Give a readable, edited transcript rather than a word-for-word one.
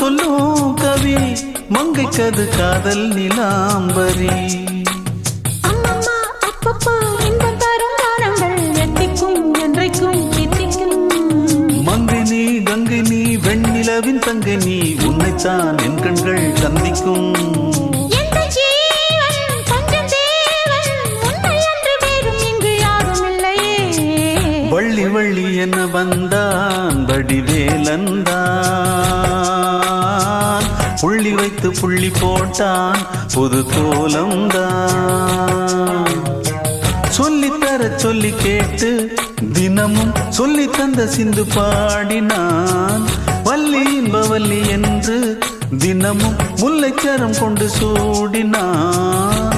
சொல்லும் கவி மங்கைக்கது காதல் நிலாம்பரி. அம்மம்மா அப்பப்பா இன்பம் தரும் காலங்கள் எத்திக்கும் என்றைக்கும் எத்திக்கும். மங்கை நீ கங்கை நீ வெண்ணிலவின் தங்கை நீ உன்னைத்தான் என் கண்கள் சந்திக்கும். வள்ளி வள்ளி என வந்தான் வடிவேலந்தான், புள்ளி வைத்து புள்ளி போட்டான் புது கோலம்தான். சொல்லித்தர சொல்லி கேட்டு தினமும் சொல்லி தந்த சிந்து பாடினான். வள்ளி இன்பவல்லி என்று தினமும் முல்லைச்சரம் கொண்டு சூடினான்.